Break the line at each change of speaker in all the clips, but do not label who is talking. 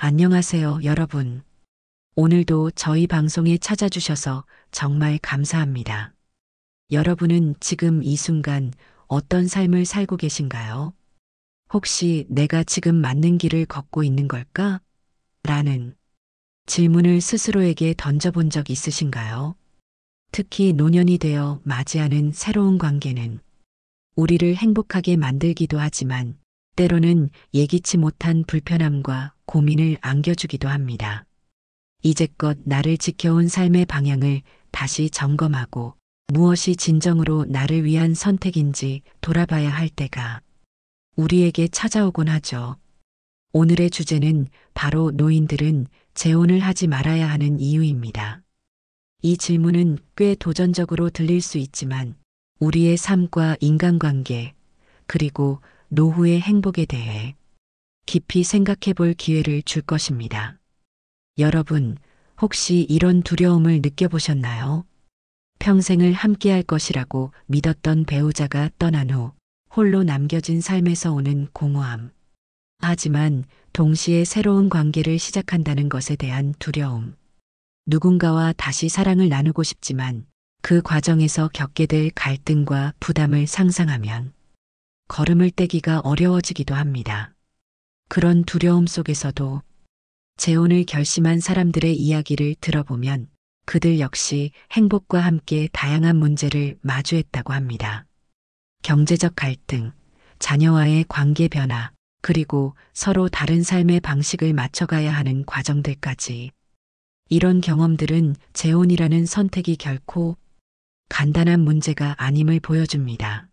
안녕하세요, 여러분. 오늘도 저희 방송에 찾아주셔서 정말 감사합니다. 여러분은 지금 이 순간 어떤 삶을 살고 계신가요? 혹시 내가 지금 맞는 길을 걷고 있는 걸까? 라는 질문을 스스로에게 던져본 적 있으신가요? 특히 노년이 되어 맞이하는 새로운 관계는 우리를 행복하게 만들기도 하지만 때로는 예기치 못한 불편함과 고민을 안겨주기도 합니다. 이제껏 나를 지켜온 삶의 방향을 다시 점검하고 무엇이 진정으로 나를 위한 선택인지 돌아봐야 할 때가 우리에게 찾아오곤 하죠. 오늘의 주제는 바로 노인들은 재혼을 하지 말아야 하는 이유입니다. 이 질문은 꽤 도전적으로 들릴 수 있지만 우리의 삶과 인간관계, 그리고 노후의 행복에 대해 깊이 생각해 볼 기회를 줄 것입니다. 여러분, 혹시 이런 두려움을 느껴보셨나요? 평생을 함께할 것이라고 믿었던 배우자가 떠난 후 홀로 남겨진 삶에서 오는 공허함. 하지만 동시에 새로운 관계를 시작한다는 것에 대한 두려움. 누군가와 다시 사랑을 나누고 싶지만 그 과정에서 겪게 될 갈등과 부담을 상상하면 걸음을 떼기가 어려워지기도 합니다. 그런 두려움 속에서도 재혼을 결심한 사람들의 이야기를 들어보면 그들 역시 행복과 함께 다양한 문제를 마주했다고 합니다. 경제적 갈등, 자녀와의 관계 변화, 그리고 서로 다른 삶의 방식을 맞춰가야 하는 과정들까지. 이런 경험들은 재혼이라는 선택이 결코 간단한 문제가 아님을 보여줍니다.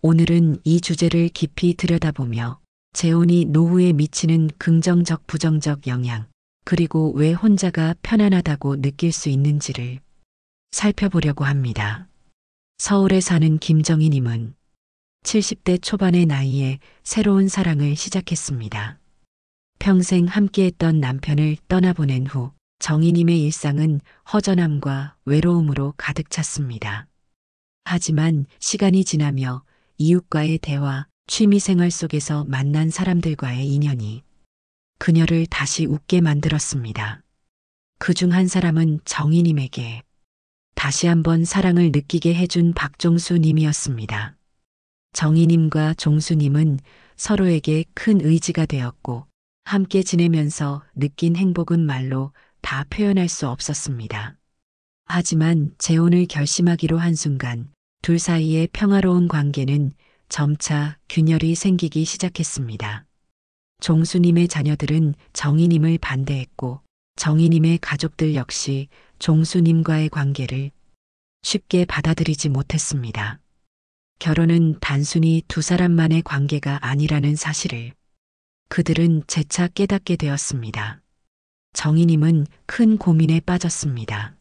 오늘은 이 주제를 깊이 들여다보며 재혼이 노후에 미치는 긍정적 부정적 영향, 그리고 왜 혼자가 편안하다고 느낄 수 있는지를 살펴보려고 합니다. 서울에 사는 김정희님은 70대 초반의 나이에 새로운 사랑을 시작했습니다. 평생 함께했던 남편을 떠나보낸 후 정희님의 일상은 허전함과 외로움으로 가득 찼습니다. 하지만 시간이 지나며 이웃과의 대화, 취미생활 속에서 만난 사람들과의 인연이 그녀를 다시 웃게 만들었습니다. 그중 한 사람은 정희님에게 다시 한번 사랑을 느끼게 해준 박종수 님이었습니다. 정희님과 종수님은 서로에게 큰 의지가 되었고 함께 지내면서 느낀 행복은 말로 다 표현할 수 없었습니다. 하지만 재혼을 결심하기로 한 순간 둘 사이의 평화로운 관계는 점차 균열이 생기기 시작했습니다. 종수님의 자녀들은 정희님을 반대했고 정희님의 가족들 역시 종수님과의 관계를 쉽게 받아들이지 못했습니다. 결혼은 단순히 두 사람만의 관계가 아니라는 사실을 그들은 재차 깨닫게 되었습니다. 정희님은 큰 고민에 빠졌습니다.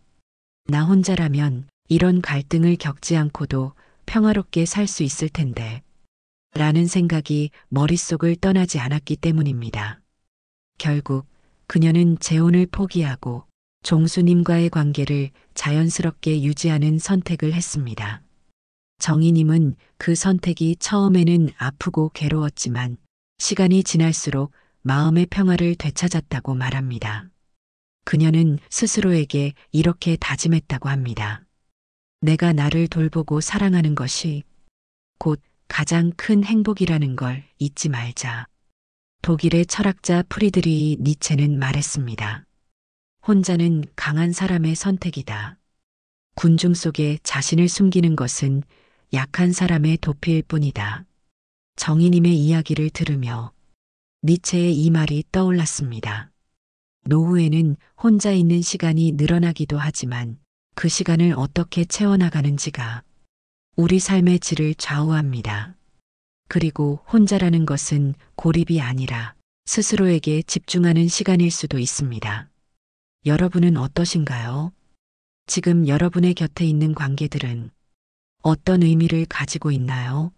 나 혼자라면 이런 갈등을 겪지 않고도 평화롭게 살 수 있을 텐데 라는 생각이 머릿속을 떠나지 않았기 때문입니다. 결국 그녀는 재혼을 포기하고 종수님과의 관계를 자연스럽게 유지하는 선택을 했습니다. 정희님은 그 선택이 처음에는 아프고 괴로웠지만 시간이 지날수록 마음의 평화를 되찾았다고 말합니다. 그녀는 스스로에게 이렇게 다짐했다고 합니다. 내가 나를 돌보고 사랑하는 것이 곧 가장 큰 행복이라는 걸 잊지 말자. 독일의 철학자 프리드리히 니체는 말했습니다. 혼자는 강한 사람의 선택이다. 군중 속에 자신을 숨기는 것은 약한 사람의 도피일 뿐이다. 정희님의 이야기를 들으며 니체의 이 말이 떠올랐습니다. 노후에는 혼자 있는 시간이 늘어나기도 하지만 그 시간을 어떻게 채워나가는지가 우리 삶의 질을 좌우합니다. 그리고 혼자라는 것은 고립이 아니라 스스로에게 집중하는 시간일 수도 있습니다. 여러분은 어떠신가요? 지금 여러분의 곁에 있는 관계들은 어떤 의미를 가지고 있나요?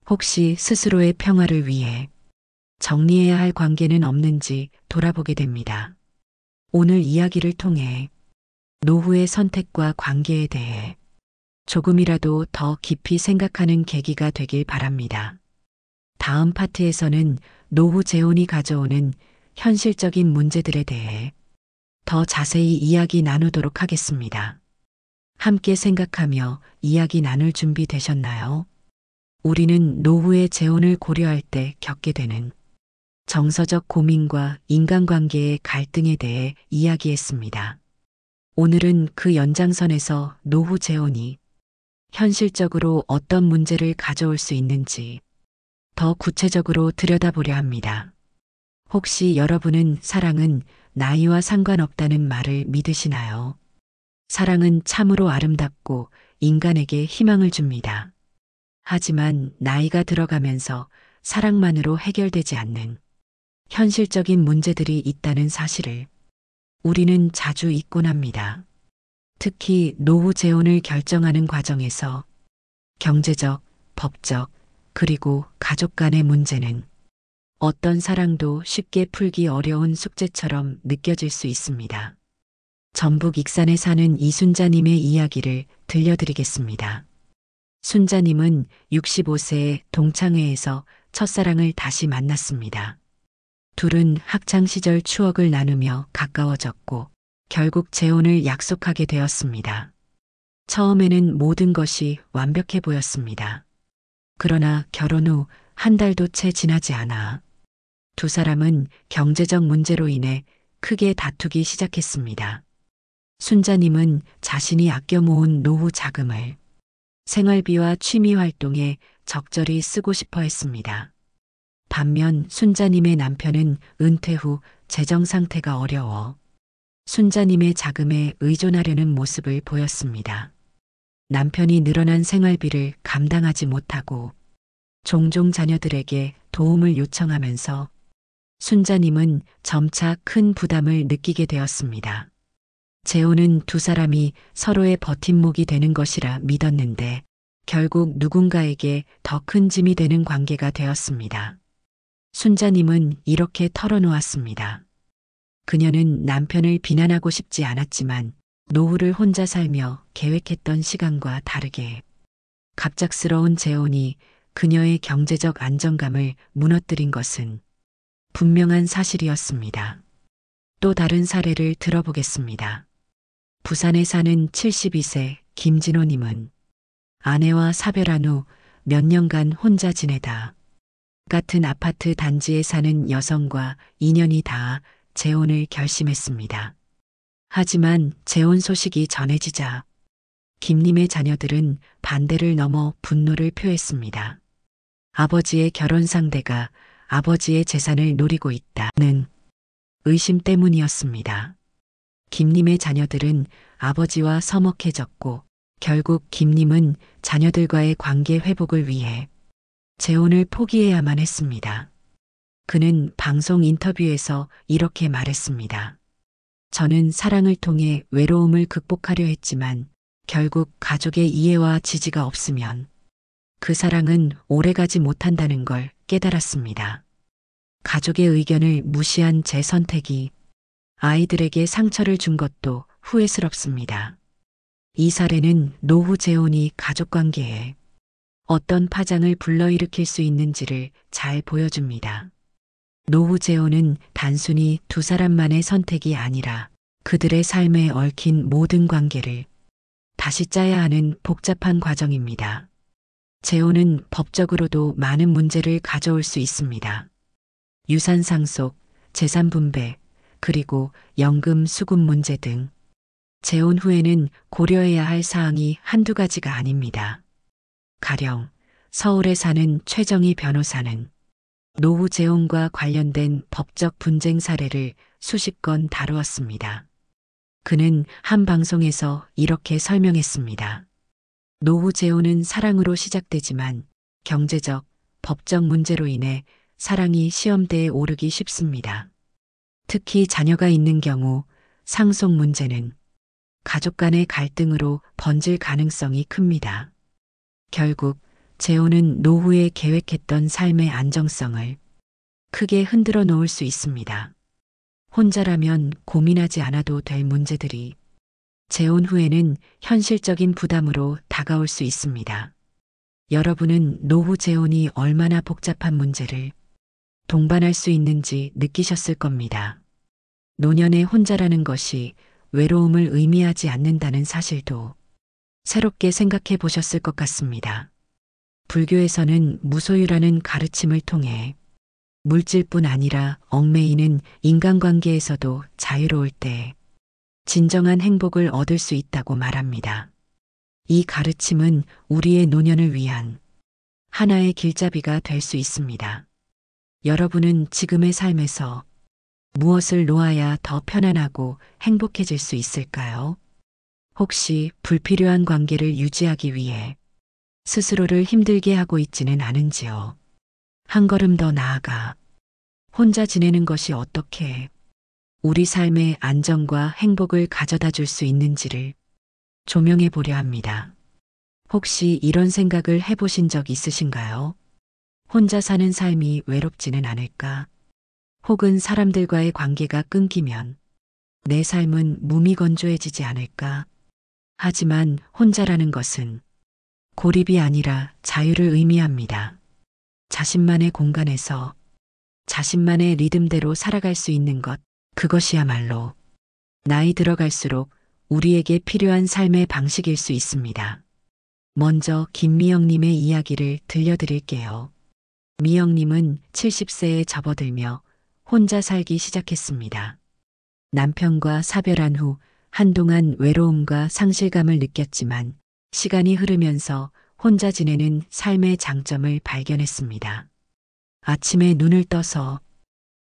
혹시 스스로의 평화를 위해 정리해야 할 관계는 없는지 돌아보게 됩니다. 오늘 이야기를 통해 노후의 선택과 관계에 대해 조금이라도 더 깊이 생각하는 계기가 되길 바랍니다. 다음 파트에서는 노후 재혼이 가져오는 현실적인 문제들에 대해 더 자세히 이야기 나누도록 하겠습니다. 함께 생각하며 이야기 나눌 준비 되셨나요? 우리는 노후의 재혼을 고려할 때 겪게 되는 정서적 고민과 인간관계의 갈등에 대해 이야기했습니다. 오늘은 그 연장선에서 노후 재혼이 현실적으로 어떤 문제를 가져올 수 있는지 더 구체적으로 들여다보려 합니다. 혹시 여러분은 사랑은 나이와 상관없다는 말을 믿으시나요? 사랑은 참으로 아름답고 인간에게 희망을 줍니다. 하지만 나이가 들어가면서 사랑만으로 해결되지 않는 현실적인 문제들이 있다는 사실을 우리는 자주 잊곤 합니다. 특히 노후 재혼을 결정하는 과정에서 경제적, 법적, 그리고 가족 간의 문제는 어떤 사랑도 쉽게 풀기 어려운 숙제처럼 느껴질 수 있습니다. 전북 익산에 사는 이순자님의 이야기를 들려드리겠습니다. 순자님은 65세에 동창회에서 첫사랑을 다시 만났습니다. 둘은 학창시절 추억을 나누며 가까워졌고 결국 재혼을 약속하게 되었습니다. 처음에는 모든 것이 완벽해 보였습니다. 그러나 결혼 후 한 달도 채 지나지 않아 두 사람은 경제적 문제로 인해 크게 다투기 시작했습니다. 순자님은 자신이 아껴 모은 노후 자금을 생활비와 취미 활동에 적절히 쓰고 싶어 했습니다. 반면 순자님의 남편은 은퇴 후 재정 상태가 어려워 순자님의 자금에 의존하려는 모습을 보였습니다. 남편이 늘어난 생활비를 감당하지 못하고 종종 자녀들에게 도움을 요청하면서 순자님은 점차 큰 부담을 느끼게 되었습니다. 재혼은 두 사람이 서로의 버팀목이 되는 것이라 믿었는데 결국 누군가에게 더 큰 짐이 되는 관계가 되었습니다. 순자님은 이렇게 털어놓았습니다. 그녀는 남편을 비난하고 싶지 않았지만 노후를 혼자 살며 계획했던 시간과 다르게 갑작스러운 재혼이 그녀의 경제적 안정감을 무너뜨린 것은 분명한 사실이었습니다. 또 다른 사례를 들어보겠습니다. 부산에 사는 72세 김진호님은 아내와 사별한 후 몇 년간 혼자 지내다 같은 아파트 단지에 사는 여성과 인연이 닿아 재혼을 결심했습니다. 하지만 재혼 소식이 전해지자 김님의 자녀들은 반대를 넘어 분노를 표했습니다. 아버지의 결혼 상대가 아버지의 재산을 노리고 있다는 의심 때문이었습니다. 김님의 자녀들은 아버지와 서먹해졌고 결국 김님은 자녀들과의 관계 회복을 위해 재혼을 포기해야만 했습니다. 그는 방송 인터뷰에서 이렇게 말했습니다. 저는 사랑을 통해 외로움을 극복하려 했지만 결국 가족의 이해와 지지가 없으면 그 사랑은 오래가지 못한다는 걸 깨달았습니다. 가족의 의견을 무시한 제 선택이 아이들에게 상처를 준 것도 후회스럽습니다. 이 사례는 노후 재혼이 가족관계에 어떤 파장을 불러일으킬 수 있는지를 잘 보여줍니다. 노후 재혼은 단순히 두 사람만의 선택이 아니라 그들의 삶에 얽힌 모든 관계를 다시 짜야 하는 복잡한 과정입니다. 재혼은 법적으로도 많은 문제를 가져올 수 있습니다. 유산 상속, 재산 분배, 그리고 연금 수급 문제 등 재혼 후에는 고려해야 할 사항이 한두 가지가 아닙니다. 가령 서울에 사는 최정희 변호사는 노후 재혼과 관련된 법적 분쟁 사례를 수십 건 다루었습니다. 그는 한 방송에서 이렇게 설명했습니다. 노후 재혼은 사랑으로 시작되지만 경제적, 법적 문제로 인해 사랑이 시험대에 오르기 쉽습니다. 특히 자녀가 있는 경우 상속 문제는 가족 간의 갈등으로 번질 가능성이 큽니다. 결국 재혼은 노후에 계획했던 삶의 안정성을 크게 흔들어 놓을 수 있습니다. 혼자라면 고민하지 않아도 될 문제들이 재혼 후에는 현실적인 부담으로 다가올 수 있습니다. 여러분은 노후 재혼이 얼마나 복잡한 문제를 동반할 수 있는지 느끼셨을 겁니다. 노년의 혼자라는 것이 외로움을 의미하지 않는다는 사실도 새롭게 생각해 보셨을 것 같습니다. 불교에서는 무소유라는 가르침을 통해 물질뿐 아니라 얽매이는 인간관계에서도 자유로울 때 진정한 행복을 얻을 수 있다고 말합니다. 이 가르침은 우리의 노년을 위한 하나의 길잡이가 될 수 있습니다. 여러분은 지금의 삶에서 무엇을 놓아야 더 편안하고 행복해질 수 있을까요? 혹시 불필요한 관계를 유지하기 위해 스스로를 힘들게 하고 있지는 않은지요? 한 걸음 더 나아가 혼자 지내는 것이 어떻게 우리 삶의 안정과 행복을 가져다 줄 수 있는지를 조명해 보려 합니다. 혹시 이런 생각을 해보신 적 있으신가요? 혼자 사는 삶이 외롭지는 않을까? 혹은 사람들과의 관계가 끊기면 내 삶은 무미건조해지지 않을까? 하지만 혼자라는 것은 고립이 아니라 자유를 의미합니다. 자신만의 공간에서 자신만의 리듬대로 살아갈 수 있는 것, 그것이야말로 나이 들어갈수록 우리에게 필요한 삶의 방식일 수 있습니다. 먼저 김미영님의 이야기를 들려드릴게요. 미영님은 70세에 접어들며 혼자 살기 시작했습니다. 남편과 사별한 후 한동안 외로움과 상실감을 느꼈지만 시간이 흐르면서 혼자 지내는 삶의 장점을 발견했습니다. 아침에 눈을 떠서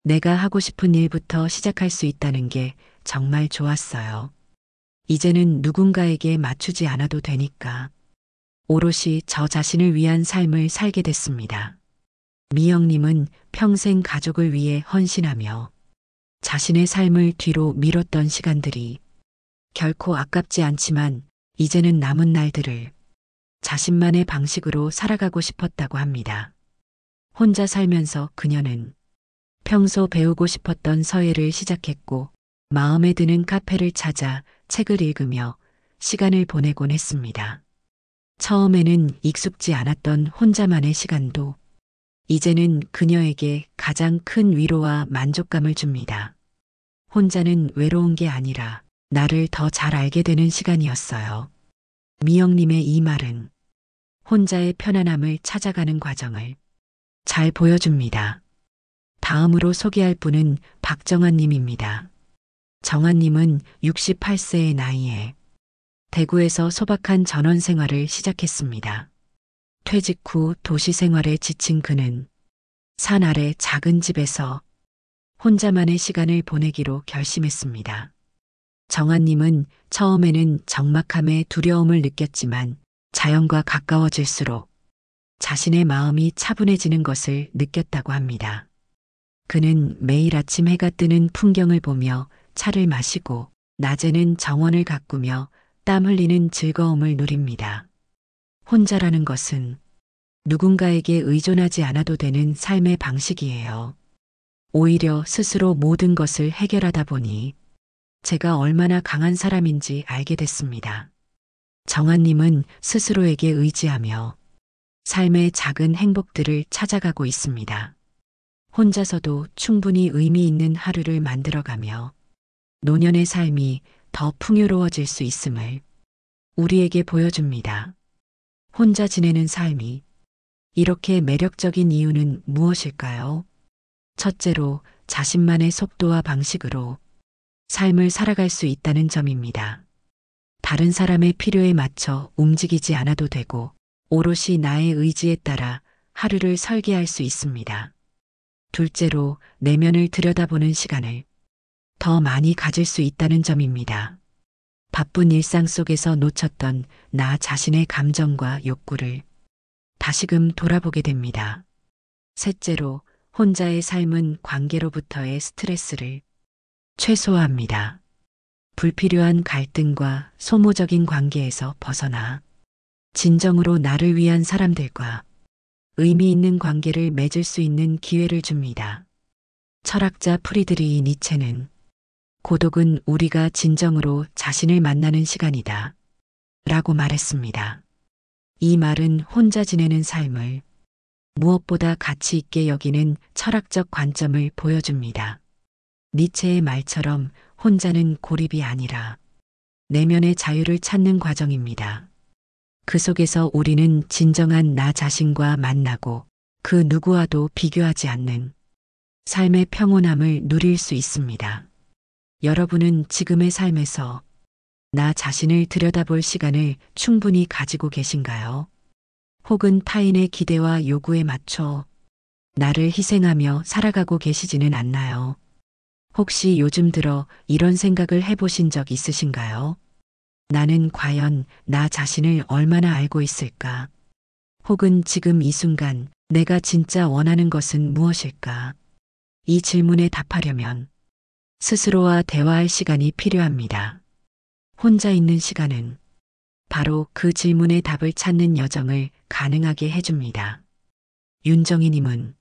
내가 하고 싶은 일부터 시작할 수 있다는 게 정말 좋았어요. 이제는 누군가에게 맞추지 않아도 되니까 오롯이 저 자신을 위한 삶을 살게 됐습니다. 미영님은 평생 가족을 위해 헌신하며 자신의 삶을 뒤로 미뤘던 시간들이 결코 아깝지 않지만 이제는 남은 날들을 자신만의 방식으로 살아가고 싶었다고 합니다. 혼자 살면서 그녀는 평소 배우고 싶었던 서예를 시작했고 마음에 드는 카페를 찾아 책을 읽으며 시간을 보내곤 했습니다. 처음에는 익숙지 않았던 혼자만의 시간도 이제는 그녀에게 가장 큰 위로와 만족감을 줍니다. 혼자는 외로운 게 아니라 나를 더 잘 알게 되는 시간이었어요. 미영님의 이 말은 혼자의 편안함을 찾아가는 과정을 잘 보여줍니다. 다음으로 소개할 분은 박정환 님입니다. 정환 님은 68세의 나이에 대구에서 소박한 전원 생활을 시작했습니다. 퇴직 후 도시 생활에 지친 그는 산 아래 작은 집에서 혼자만의 시간을 보내기로 결심했습니다. 정환 님은 처음에는 적막함에 두려움을 느꼈지만 자연과 가까워질수록 자신의 마음이 차분해지는 것을 느꼈다고 합니다. 그는 매일 아침 해가 뜨는 풍경을 보며 차를 마시고 낮에는 정원을 가꾸며 땀 흘리는 즐거움을 누립니다. 혼자라는 것은 누군가에게 의존하지 않아도 되는 삶의 방식이에요. 오히려 스스로 모든 것을 해결하다 보니 제가 얼마나 강한 사람인지 알게 됐습니다. 정환님은 스스로에게 의지하며 삶의 작은 행복들을 찾아가고 있습니다. 혼자서도 충분히 의미 있는 하루를 만들어가며 노년의 삶이 더 풍요로워질 수 있음을 우리에게 보여줍니다. 혼자 지내는 삶이 이렇게 매력적인 이유는 무엇일까요? 첫째로 자신만의 속도와 방식으로 삶을 살아갈 수 있다는 점입니다. 다른 사람의 필요에 맞춰 움직이지 않아도 되고 오롯이 나의 의지에 따라 하루를 설계할 수 있습니다. 둘째로 내면을 들여다보는 시간을 더 많이 가질 수 있다는 점입니다. 바쁜 일상 속에서 놓쳤던 나 자신의 감정과 욕구를 다시금 돌아보게 됩니다. 셋째로 혼자의 삶은 관계로부터의 스트레스를 최소화합니다. 불필요한 갈등과 소모적인 관계에서 벗어나 진정으로 나를 위한 사람들과 의미 있는 관계를 맺을 수 있는 기회를 줍니다. 철학자 프리드리히 니체는 고독은 우리가 진정으로 자신을 만나는 시간이다 라고 말했습니다. 이 말은 혼자 지내는 삶을 무엇보다 가치 있게 여기는 철학적 관점을 보여줍니다. 니체의 말처럼 혼자는 고립이 아니라 내면의 자유를 찾는 과정입니다. 그 속에서 우리는 진정한 나 자신과 만나고 그 누구와도 비교하지 않는 삶의 평온함을 누릴 수 있습니다. 여러분은 지금의 삶에서 나 자신을 들여다볼 시간을 충분히 가지고 계신가요? 혹은 타인의 기대와 요구에 맞춰 나를 희생하며 살아가고 계시지는 않나요? 혹시 요즘 들어 이런 생각을 해보신 적 있으신가요? 나는 과연 나 자신을 얼마나 알고 있을까? 혹은 지금 이 순간 내가 진짜 원하는 것은 무엇일까? 이 질문에 답하려면 스스로와 대화할 시간이 필요합니다. 혼자 있는 시간은 바로 그 질문의 답을 찾는 여정을 가능하게 해줍니다. 윤정희님은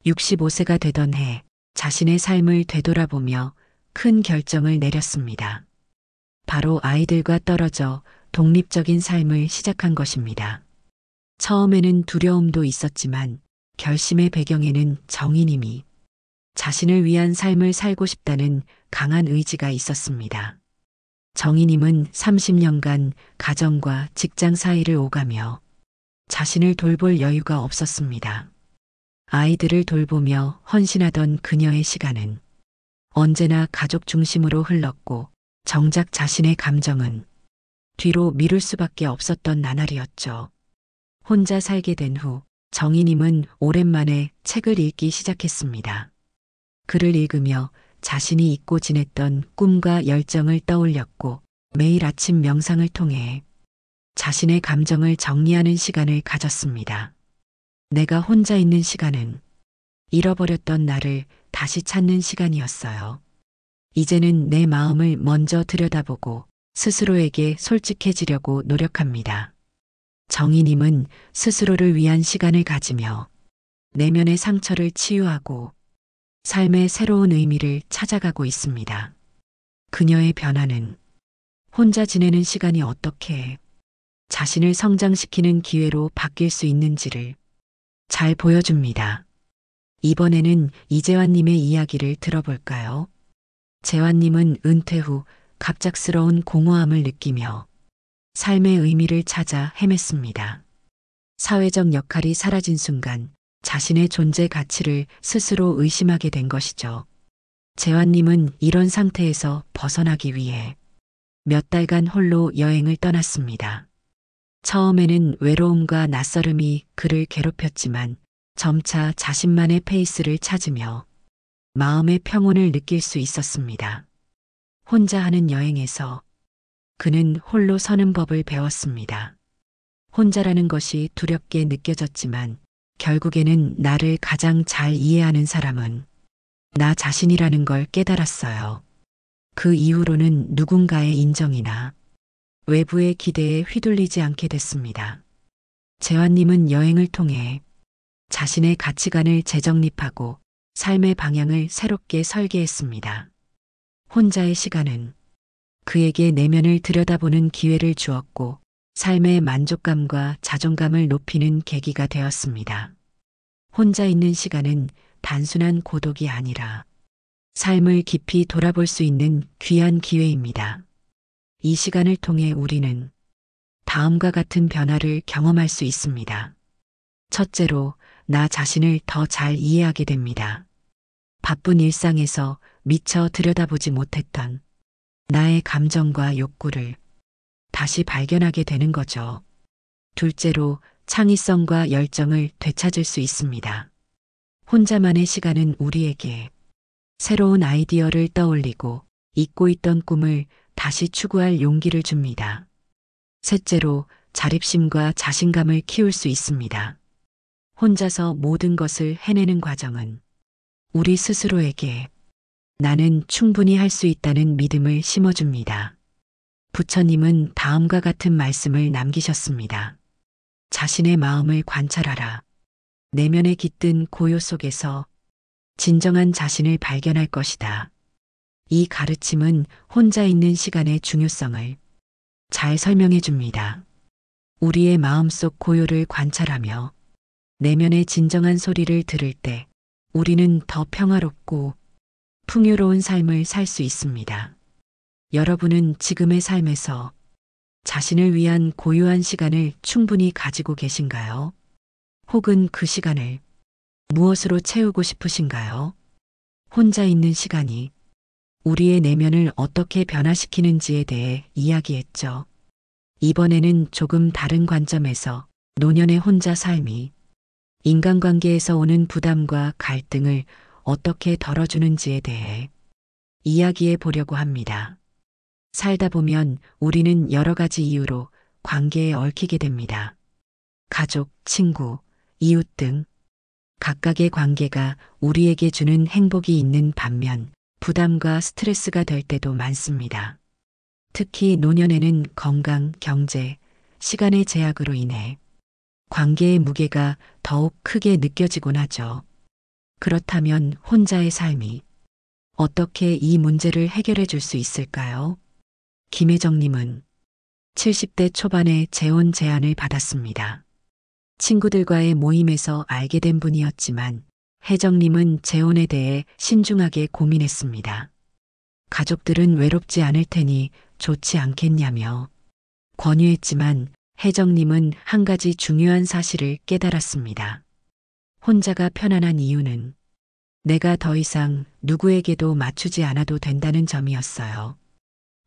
65세가 되던 해 자신의 삶을 되돌아보며 큰 결정을 내렸습니다. 바로 아이들과 떨어져 독립적인 삶을 시작한 것입니다. 처음에는 두려움도 있었지만 결심의 배경에는 정희님이 자신을 위한 삶을 살고 싶다는 강한 의지가 있었습니다. 정희님은 30년간 가정과 직장 사이를 오가며 자신을 돌볼 여유가 없었습니다. 아이들을 돌보며 헌신하던 그녀의 시간은 언제나 가족 중심으로 흘렀고 정작 자신의 감정은 뒤로 미룰 수밖에 없었던 나날이었죠. 혼자 살게 된 후 정희님은 오랜만에 책을 읽기 시작했습니다. 글을 읽으며 자신이 잊고 지냈던 꿈과 열정을 떠올렸고 매일 아침 명상을 통해 자신의 감정을 정리하는 시간을 가졌습니다. 내가 혼자 있는 시간은 잃어버렸던 나를 다시 찾는 시간이었어요. 이제는 내 마음을 먼저 들여다보고 스스로에게 솔직해지려고 노력합니다. 정희님은 스스로를 위한 시간을 가지며 내면의 상처를 치유하고 삶의 새로운 의미를 찾아가고 있습니다. 그녀의 변화는 혼자 지내는 시간이 어떻게 자신을 성장시키는 기회로 바뀔 수 있는지를 잘 보여줍니다. 이번에는 이재환님의 이야기를 들어볼까요? 재환님은 은퇴 후 갑작스러운 공허함을 느끼며 삶의 의미를 찾아 헤맸습니다. 사회적 역할이 사라진 순간 자신의 존재 가치를 스스로 의심하게 된 것이죠. 재환님은 이런 상태에서 벗어나기 위해 몇 달간 홀로 여행을 떠났습니다. 처음에는 외로움과 낯설음이 그를 괴롭혔지만 점차 자신만의 페이스를 찾으며 마음의 평온을 느낄 수 있었습니다. 혼자 하는 여행에서 그는 홀로 서는 법을 배웠습니다. 혼자라는 것이 두렵게 느껴졌지만 결국에는 나를 가장 잘 이해하는 사람은 나 자신이라는 걸 깨달았어요. 그 이후로는 누군가의 인정이나 외부의 기대에 휘둘리지 않게 됐습니다. 재환님은 여행을 통해 자신의 가치관을 재정립하고 삶의 방향을 새롭게 설계했습니다. 혼자의 시간은 그에게 내면을 들여다보는 기회를 주었고 삶의 만족감과 자존감을 높이는 계기가 되었습니다. 혼자 있는 시간은 단순한 고독이 아니라 삶을 깊이 돌아볼 수 있는 귀한 기회입니다. 이 시간을 통해 우리는 다음과 같은 변화를 경험할 수 있습니다. 첫째로, 나 자신을 더 잘 이해하게 됩니다. 바쁜 일상에서 미처 들여다보지 못했던 나의 감정과 욕구를 다시 발견하게 되는 거죠. 둘째로, 창의성과 열정을 되찾을 수 있습니다. 혼자만의 시간은 우리에게 새로운 아이디어를 떠올리고 잊고 있던 꿈을 다시 추구할 용기를 줍니다. 셋째로, 자립심과 자신감을 키울 수 있습니다. 혼자서 모든 것을 해내는 과정은 우리 스스로에게 나는 충분히 할 수 있다는 믿음을 심어줍니다. 부처님은 다음과 같은 말씀을 남기셨습니다. 자신의 마음을 관찰하라. 내면에 깃든 고요 속에서 진정한 자신을 발견할 것이다. 이 가르침은 혼자 있는 시간의 중요성을 잘 설명해 줍니다. 우리의 마음속 고요를 관찰하며 내면의 진정한 소리를 들을 때 우리는 더 평화롭고 풍요로운 삶을 살 수 있습니다. 여러분은 지금의 삶에서 자신을 위한 고요한 시간을 충분히 가지고 계신가요? 혹은 그 시간을 무엇으로 채우고 싶으신가요? 혼자 있는 시간이 우리의 내면을 어떻게 변화시키는지에 대해 이야기했죠. 이번에는 조금 다른 관점에서 노년의 혼자 삶이 인간관계에서 오는 부담과 갈등을 어떻게 덜어주는지에 대해 이야기해 보려고 합니다. 살다 보면 우리는 여러 가지 이유로 관계에 얽히게 됩니다. 가족, 친구, 이웃 등 각각의 관계가 우리에게 주는 행복이 있는 반면 부담과 스트레스가 될 때도 많습니다. 특히 노년에는 건강, 경제, 시간의 제약으로 인해 관계의 무게가 더욱 크게 느껴지곤 하죠. 그렇다면 혼자의 삶이 어떻게 이 문제를 해결해 줄 수 있을까요? 김혜정님은 70대 초반에 재혼 제안을 받았습니다. 친구들과의 모임에서 알게 된 분이었지만 혜정님은 재혼에 대해 신중하게 고민했습니다. 가족들은 외롭지 않을 테니 좋지 않겠냐며 권유했지만 혜정님은 한 가지 중요한 사실을 깨달았습니다. 혼자가 편안한 이유는 내가 더 이상 누구에게도 맞추지 않아도 된다는 점이었어요.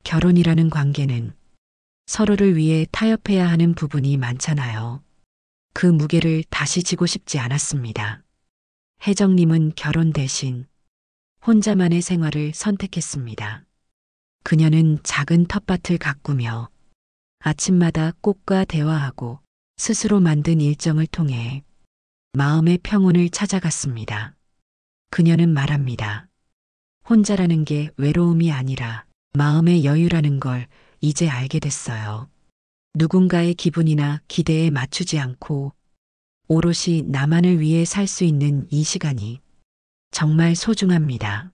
결혼이라는 관계는 서로를 위해 타협해야 하는 부분이 많잖아요. 그 무게를 다시 지고 싶지 않았습니다. 혜정님은 결혼 대신 혼자만의 생활을 선택했습니다. 그녀는 작은 텃밭을 가꾸며 아침마다 꽃과 대화하고 스스로 만든 일정을 통해 마음의 평온을 찾아갔습니다. 그녀는 말합니다. 혼자라는 게 외로움이 아니라 마음의 여유라는 걸 이제 알게 됐어요. 누군가의 기분이나 기대에 맞추지 않고 오롯이 나만을 위해 살 수 있는 이 시간이 정말 소중합니다.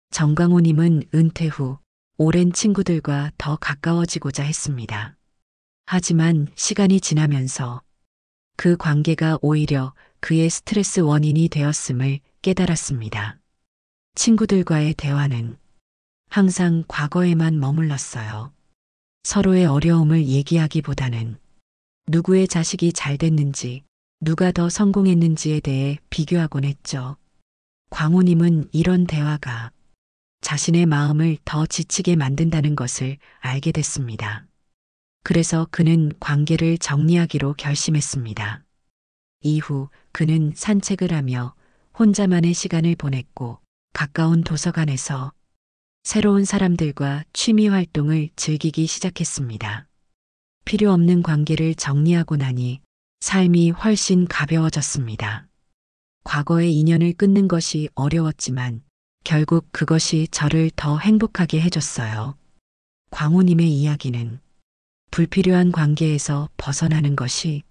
정광호님은 은퇴 후 오랜 친구들과 더 가까워지고자 했습니다. 하지만 시간이 지나면서 그 관계가 오히려 그의 스트레스 원인이 되었음을 깨달았습니다. 친구들과의 대화는 항상 과거에만 머물렀어요. 서로의 어려움을 얘기하기보다는 누구의 자식이 잘 됐는지, 누가 더 성공했는지에 대해 비교하곤 했죠. 광호님은 이런 대화가 자신의 마음을 더 지치게 만든다는 것을 알게 됐습니다. 그래서 그는 관계를 정리하기로 결심했습니다. 이후 그는 산책을 하며 혼자만의 시간을 보냈고 가까운 도서관에서 새로운 사람들과 취미 활동을 즐기기 시작했습니다. 필요 없는 관계를 정리하고 나니 삶이 훨씬 가벼워졌습니다. 과거의 인연을 끊는 것이 어려웠지만 결국 그것이 저를 더 행복하게 해줬어요. 광호님의 이야기는 불필요한 관계에서 벗어나는 것이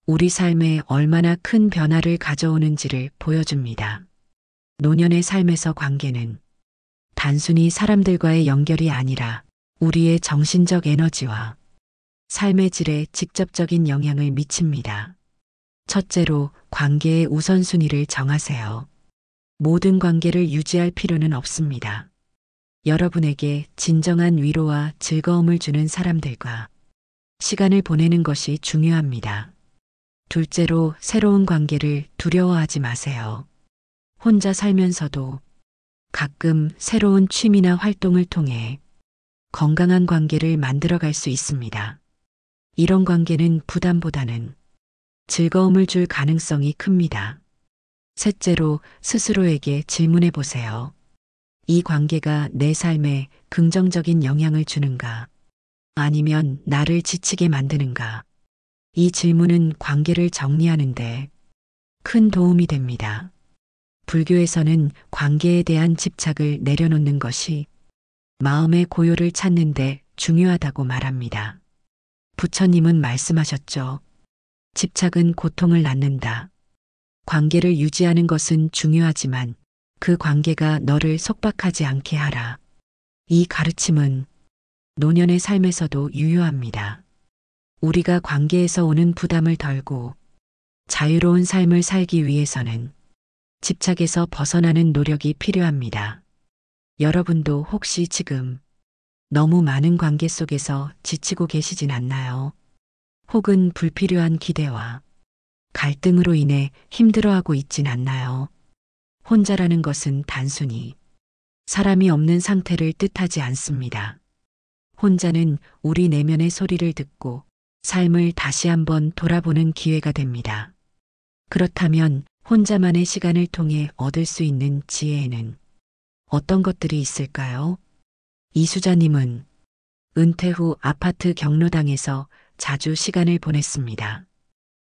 우리 삶에 얼마나 큰 변화를 가져오는지를 보여줍니다. 노년의 삶에서 관계는 단순히 사람들과의 연결이 아니라 우리의 정신적 에너지와 삶의 질에 직접적인 영향을 미칩니다. 첫째로 관계의 우선순위를 정하세요. 모든 관계를 유지할 필요는 없습니다. 여러분에게 진정한 위로와 즐거움을 주는 사람들과 시간을 보내는 것이 중요합니다. 둘째로 새로운 관계를 두려워하지 마세요. 혼자 살면서도 가끔 새로운 취미나 활동을 통해 건강한 관계를 만들어갈 수 있습니다. 이런 관계는 부담보다는 즐거움을 줄 가능성이 큽니다. 셋째로 스스로에게 질문해 보세요. 이 관계가 내 삶에 긍정적인 영향을 주는가? 아니면 나를 지치게 만드는가? 이 질문은 관계를 정리하는데 큰 도움이 됩니다. 불교에서는 관계에 대한 집착을 내려놓는 것이 마음의 고요를 찾는데 중요하다고 말합니다. 부처님은 말씀하셨죠. 집착은 고통을 낳는다. 관계를 유지하는 것은 중요하지만 그 관계가 너를 속박하지 않게 하라. 이 가르침은 노년의 삶에서도 유효합니다. 우리가 관계에서 오는 부담을 덜고 자유로운 삶을 살기 위해서는 집착에서 벗어나는 노력이 필요합니다. 여러분도 혹시 지금 너무 많은 관계 속에서 지치고 계시진 않나요? 혹은 불필요한 기대와 갈등으로 인해 힘들어하고 있진 않나요? 혼자라는 것은 단순히 사람이 없는 상태를 뜻하지 않습니다. 혼자는 우리 내면의 소리를 듣고 삶을 다시 한번 돌아보는 기회가 됩니다. 그렇다면 혼자만의 시간을 통해 얻을 수 있는 지혜에는 어떤 것들이 있을까요? 이수자님은 은퇴 후 아파트 경로당에서 자주 시간을 보냈습니다.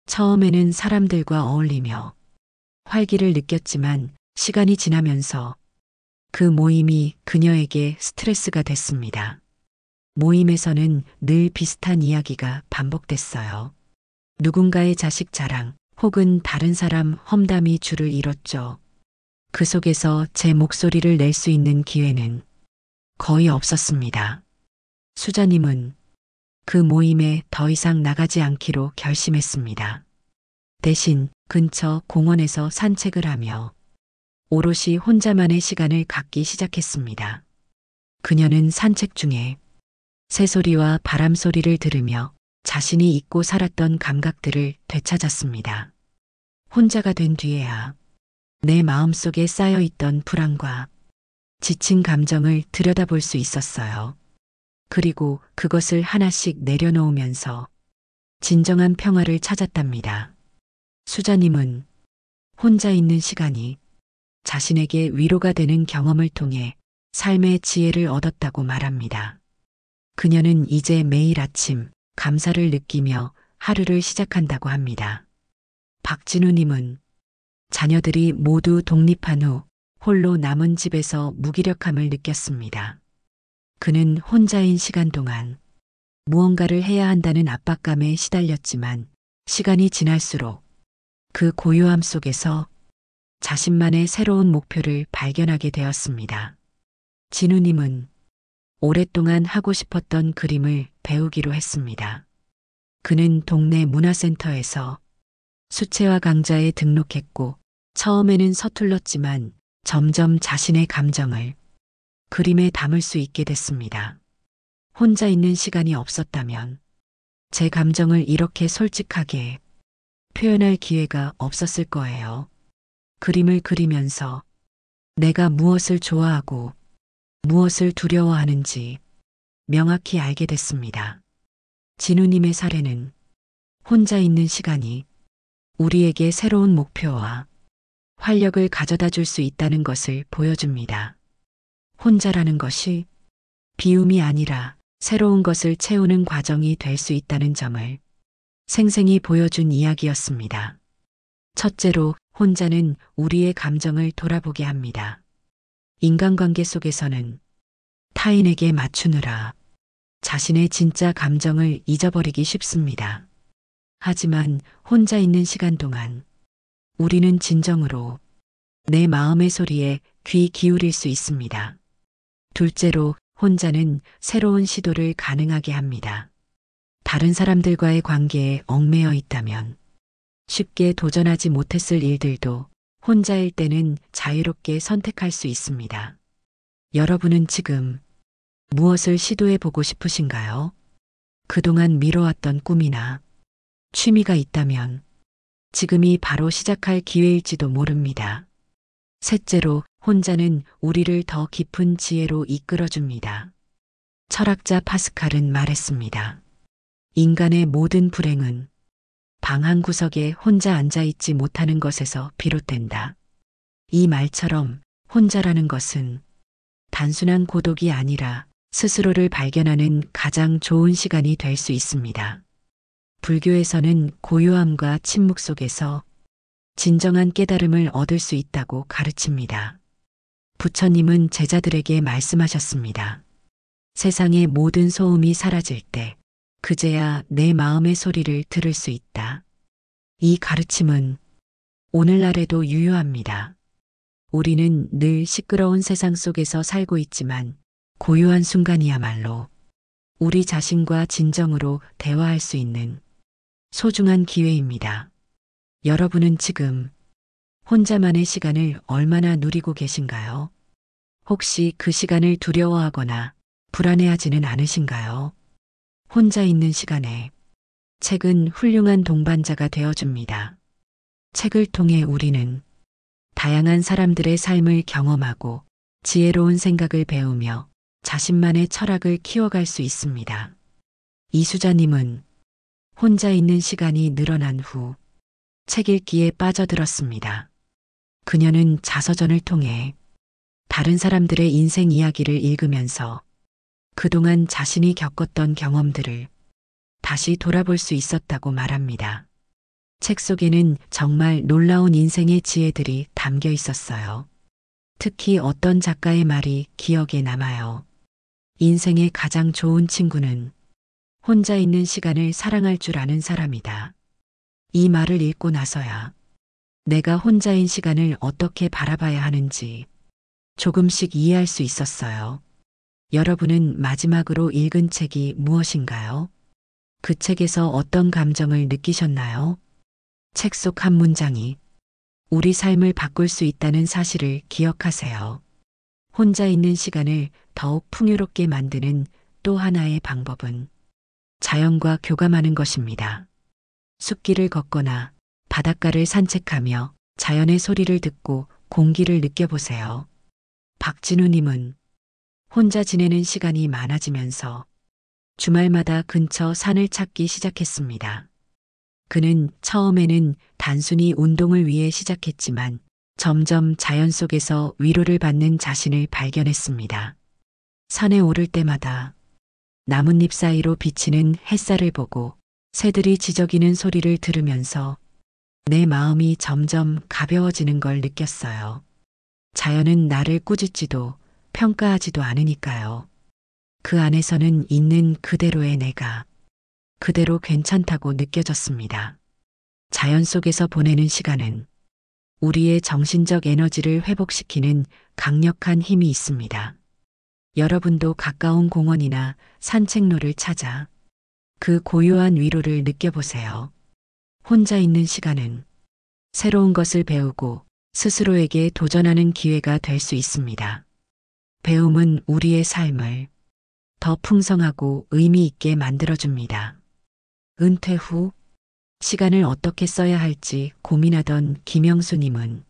처음에는 사람들과 어울리며 활기를 느꼈지만 시간이 지나면서 그 모임이 그녀에게 스트레스가 됐습니다. 모임에서는 늘 비슷한 이야기가 반복됐어요. 누군가의 자식 자랑 혹은 다른 사람 험담이 줄을 이뤘죠. 그 속에서 제 목소리를 낼 수 있는 기회는 거의 없었습니다. 수자님은 그 모임에 더 이상 나가지 않기로 결심했습니다. 대신 근처 공원에서 산책을 하며 오롯이 혼자만의 시간을 갖기 시작했습니다. 그녀는 산책 중에 새소리와 바람 소리를 들으며 자신이 잊고 살았던 감각들을 되찾았습니다. 혼자가 된 뒤에야 내 마음속에 쌓여있던 불안과 지친 감정을 들여다볼 수 있었어요. 그리고 그것을 하나씩 내려놓으면서 진정한 평화를 찾았답니다. 수자님은 혼자 있는 시간이 자신에게 위로가 되는 경험을 통해 삶의 지혜를 얻었다고 말합니다. 그녀는 이제 매일 아침 감사를 느끼며 하루를 시작한다고 합니다. 박진우님은 자녀들이 모두 독립한 후 홀로 남은 집에서 무기력함을 느꼈습니다. 그는 혼자인 시간 동안 무언가를 해야 한다는 압박감에 시달렸지만 시간이 지날수록 그 고요함 속에서 자신만의 새로운 목표를 발견하게 되었습니다. 진우님은 오랫동안 하고 싶었던 그림을 배우기로 했습니다. 그는 동네 문화센터에서 수채화 강좌에 등록했고 처음에는 서툴렀지만 점점 자신의 감정을 그림에 담을 수 있게 됐습니다. 혼자 있는 시간이 없었다면 제 감정을 이렇게 솔직하게 표현할 기회가 없었을 거예요. 그림을 그리면서 내가 무엇을 좋아하고 무엇을 두려워하는지 명확히 알게 됐습니다. 진우님의 사례는 혼자 있는 시간이 우리에게 새로운 목표와 활력을 가져다 줄 수 있다는 것을 보여줍니다. 혼자라는 것이 비움이 아니라 새로운 것을 채우는 과정이 될 수 있다는 점을 생생히 보여준 이야기였습니다. 첫째로, 혼자는 우리의 감정을 돌아보게 합니다. 인간관계 속에서는 타인에게 맞추느라 자신의 진짜 감정을 잊어버리기 쉽습니다. 하지만 혼자 있는 시간 동안 우리는 진정으로 내 마음의 소리에 귀 기울일 수 있습니다. 둘째로, 혼자는 새로운 시도를 가능하게 합니다. 다른 사람들과의 관계에 얽매여 있다면 쉽게 도전하지 못했을 일들도 혼자일 때는 자유롭게 선택할 수 있습니다. 여러분은 지금 무엇을 시도해 보고 싶으신가요? 그동안 미뤄왔던 꿈이나 취미가 있다면 지금이 바로 시작할 기회일지도 모릅니다. 셋째로, 혼자는 우리를 더 깊은 지혜로 이끌어줍니다. 철학자 파스칼은 말했습니다. 인간의 모든 불행은 방 한 구석에 혼자 앉아있지 못하는 것에서 비롯된다. 이 말처럼 혼자라는 것은 단순한 고독이 아니라 스스로를 발견하는 가장 좋은 시간이 될 수 있습니다. 불교에서는 고요함과 침묵 속에서 진정한 깨달음을 얻을 수 있다고 가르칩니다. 부처님은 제자들에게 말씀하셨습니다. 세상의 모든 소음이 사라질 때 그제야 내 마음의 소리를 들을 수 있다. 이 가르침은 오늘날에도 유효합니다. 우리는 늘 시끄러운 세상 속에서 살고 있지만 고요한 순간이야말로 우리 자신과 진정으로 대화할 수 있는 소중한 기회입니다. 여러분은 지금 혼자만의 시간을 얼마나 누리고 계신가요? 혹시 그 시간을 두려워하거나 불안해하지는 않으신가요? 혼자 있는 시간에 책은 훌륭한 동반자가 되어줍니다. 책을 통해 우리는 다양한 사람들의 삶을 경험하고 지혜로운 생각을 배우며 자신만의 철학을 키워갈 수 있습니다. 이수자님은 혼자 있는 시간이 늘어난 후 책 읽기에 빠져들었습니다. 그녀는 자서전을 통해 다른 사람들의 인생 이야기를 읽으면서 그동안 자신이 겪었던 경험들을 다시 돌아볼 수 있었다고 말합니다. 책 속에는 정말 놀라운 인생의 지혜들이 담겨 있었어요. 특히 어떤 작가의 말이 기억에 남아요. 인생의 가장 좋은 친구는 혼자 있는 시간을 사랑할 줄 아는 사람이다. 이 말을 읽고 나서야 내가 혼자인 시간을 어떻게 바라봐야 하는지 조금씩 이해할 수 있었어요. 여러분은 마지막으로 읽은 책이 무엇인가요? 그 책에서 어떤 감정을 느끼셨나요? 책 속 한 문장이 우리 삶을 바꿀 수 있다는 사실을 기억하세요. 혼자 있는 시간을 더욱 풍요롭게 만드는 또 하나의 방법은 자연과 교감하는 것입니다. 숲길을 걷거나 바닷가를 산책하며 자연의 소리를 듣고 공기를 느껴보세요. 박진우님은 혼자 지내는 시간이 많아지면서 주말마다 근처 산을 찾기 시작했습니다. 그는 처음에는 단순히 운동을 위해 시작했지만 점점 자연 속에서 위로를 받는 자신을 발견했습니다. 산에 오를 때마다 나뭇잎 사이로 비치는 햇살을 보고 새들이 지저귀는 소리를 들으면서 내 마음이 점점 가벼워지는 걸 느꼈어요. 자연은 나를 꾸짖지도 평가하지도 않으니까요. 그 안에서는 있는 그대로의 내가 그대로 괜찮다고 느껴졌습니다. 자연 속에서 보내는 시간은 우리의 정신적 에너지를 회복시키는 강력한 힘이 있습니다. 여러분도 가까운 공원이나 산책로를 찾아 그 고요한 위로를 느껴보세요. 혼자 있는 시간은 새로운 것을 배우고 스스로에게 도전하는 기회가 될 수 있습니다. 배움은 우리의 삶을 더 풍성하고 의미 있게 만들어줍니다. 은퇴 후 시간을 어떻게 써야 할지 고민하던 김영수님은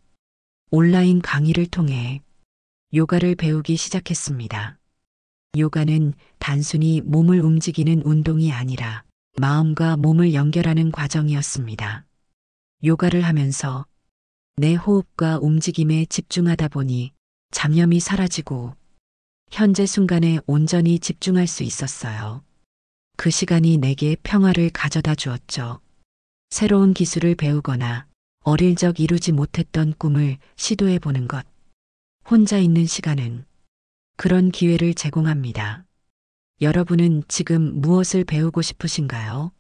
온라인 강의를 통해 요가를 배우기 시작했습니다. 요가는 단순히 몸을 움직이는 운동이 아니라 마음과 몸을 연결하는 과정이었습니다. 요가를 하면서 내 호흡과 움직임에 집중하다 보니 잡념이 사라지고 현재 순간에 온전히 집중할 수 있었어요. 그 시간이 내게 평화를 가져다 주었죠. 새로운 기술을 배우거나 어릴 적 이루지 못했던 꿈을 시도해 보는 것. 혼자 있는 시간은 그런 기회를 제공합니다. 여러분은 지금 무엇을 배우고 싶으신가요?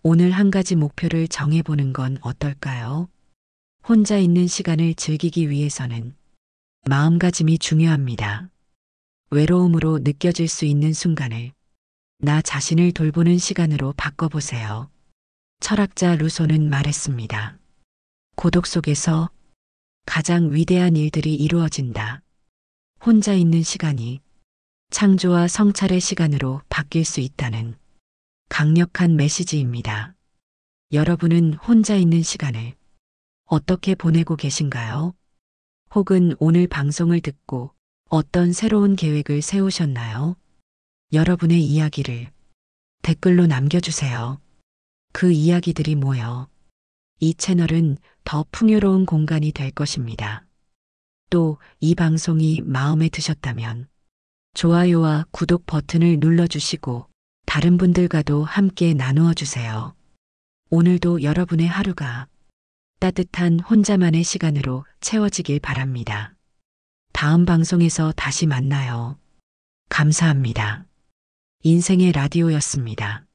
오늘 한 가지 목표를 정해보는 건 어떨까요? 혼자 있는 시간을 즐기기 위해서는 마음가짐이 중요합니다. 외로움으로 느껴질 수 있는 순간을 나 자신을 돌보는 시간으로 바꿔보세요. 철학자 루소는 말했습니다. 고독 속에서 가장 위대한 일들이 이루어진다. 혼자 있는 시간이 창조와 성찰의 시간으로 바뀔 수 있다는 강력한 메시지입니다. 여러분은 혼자 있는 시간을 어떻게 보내고 계신가요? 혹은 오늘 방송을 듣고 어떤 새로운 계획을 세우셨나요? 여러분의 이야기를 댓글로 남겨주세요. 그 이야기들이 모여 이 채널은 더 풍요로운 공간이 될 것입니다. 또 이 방송이 마음에 드셨다면 좋아요와 구독 버튼을 눌러주시고 다른 분들과도 함께 나누어 주세요. 오늘도 여러분의 하루가 따뜻한 혼자만의 시간으로 채워지길 바랍니다. 다음 방송에서 다시 만나요. 감사합니다. 인생의 라디오였습니다.